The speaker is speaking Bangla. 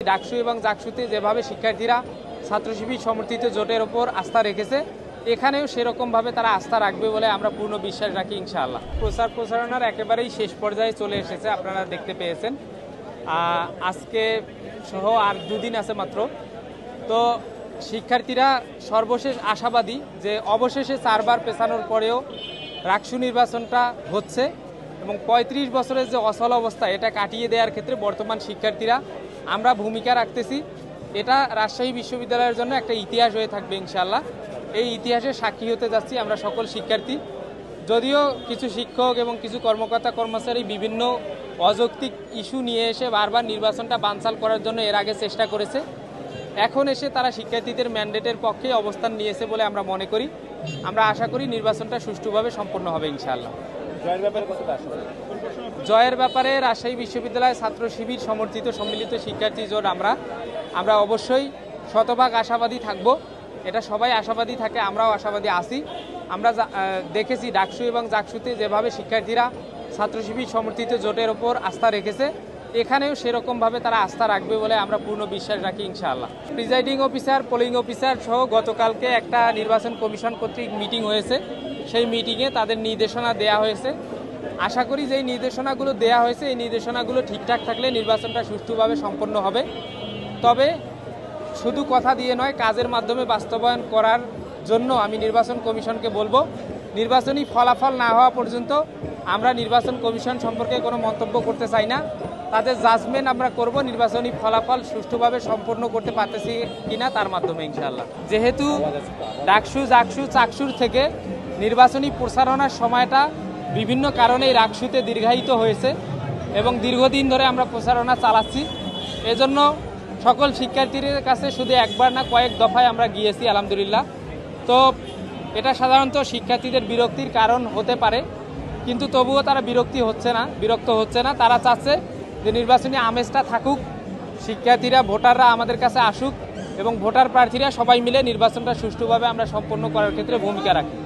ডাকসু এবং জাকসুতে যেভাবে শিক্ষার্থীরা ছাত্র শিবির সমর্থিত জোটের ওপর আস্থা রেখেছে, এখানেও সেরকমভাবে তারা আস্থা রাখবে বলে আমরা পূর্ণ বিশ্বাস রাখি ইনশাআল্লাহ। প্রচারণার একেবারেই শেষ পর্যায়ে চলে এসেছে, আপনারা দেখতে পেয়েছেন। আজকে সহ আর দুদিন আছে মাত্র। তো শিক্ষার্থীরা সর্বশেষ আশাবাদী যে অবশেষে 4 বার পেছানোর পরেও ডাকসু নির্বাচনটা হচ্ছে এবং 35 বছরের যে অচল অবস্থা এটা কাটিয়ে দেওয়ার ক্ষেত্রে বর্তমান শিক্ষার্থীরা আমরা ভূমিকা রাখতেছি। এটা রাজশাহী বিশ্ববিদ্যালয়ের জন্য একটা ইতিহাস হয়ে থাকবে ইনশাআল্লাহ। এই ইতিহাসের সাক্ষী হতে যাচ্ছি আমরা সকল শিক্ষার্থী। যদিও কিছু শিক্ষক এবং কিছু কর্মকর্তা কর্মচারী বিভিন্ন অযৌক্তিক ইস্যু নিয়ে এসে বারবার নির্বাচনটা বানচাল করার জন্য এর আগে চেষ্টা করেছে, এখন এসে তারা শিক্ষার্থীদের ম্যান্ডেটের পক্ষে অবস্থান নিয়েছে বলে আমরা মনে করি। আমরা আশা করি নির্বাচনটা সুষ্ঠুভাবে সম্পন্ন হবে ইনশাআল্লাহ। জয়ের ব্যাপারে রাজশাহী বিশ্ববিদ্যালয় ছাত্র শিবির সমর্থিত সম্মিলিত শিক্ষার্থী জোট আমরা অবশ্যই শতভাগ আশাবাদী থাকব। এটা সবাই আশাবাদী থাকে, আমরাও আশাবাদী আছি। আমরা দেখেছি ডাকসু এবং জাকসুতে যেভাবে শিক্ষার্থীরা ছাত্র শিবির সমর্থিত জোটের ওপর আস্থা রেখেছে, এখানেও সেরকমভাবে তারা আস্থা রাখবে বলে আমরা পূর্ণ বিশ্বাস রাখি ইনশাআল্লাহ। প্রিজাইডিং অফিসার, পোলিং অফিসার সহ গতকালকে একটা নির্বাচন কমিশন কর্তৃক মিটিং হয়েছে। সেই মিটিংয়ে তাদের নির্দেশনা দেয়া হয়েছে। আশা করি যে নির্দেশনাগুলো দেয়া হয়েছে এই নির্দেশনাগুলো ঠিকঠাক থাকলে নির্বাচনটা সুষ্ঠুভাবে সম্পন্ন হবে। তবে শুধু কথা দিয়ে নয়, কাজের মাধ্যমে বাস্তবায়ন করার জন্য আমি নির্বাচন কমিশনকে বলবো, নির্বাচনী ফলাফল না হওয়া পর্যন্ত আমরা নির্বাচন কমিশন সম্পর্কে কোনো মন্তব্য করতে চাই না। তাদের জাজমেন্ট আমরা করব নির্বাচনী ফলাফল সুষ্ঠুভাবে সম্পন্ন করতে পারতেছি কিনা তার মাধ্যমে ইনশাআল্লাহ। যেহেতু ডাকসু জাকসু চাকসুর থেকে নির্বাচনী প্রচারণার সময়টা বিভিন্ন কারণেই ডাকসুতে দীর্ঘায়িত হয়েছে এবং দীর্ঘদিন ধরে আমরা প্রচারণা চালাচ্ছি, এজন্য সকল শিক্ষার্থীদের কাছে শুধু একবার না কয়েক দফায় আমরা গিয়েছি আলহামদুলিল্লাহ। তো এটা সাধারণত শিক্ষার্থীদের বিরক্তির কারণ হতে পারে, কিন্তু তবুও তারা বিরক্ত হচ্ছে না। তারা চাচ্ছে যে নির্বাচনী আমেজটা থাকুক, শিক্ষার্থীরা ভোটাররা আমাদের কাছে আসুক এবং ভোটার প্রার্থীরা সবাই মিলে নির্বাচনটা সুষ্ঠুভাবে আমরা সম্পন্ন করার ক্ষেত্রে ভূমিকা রাখি।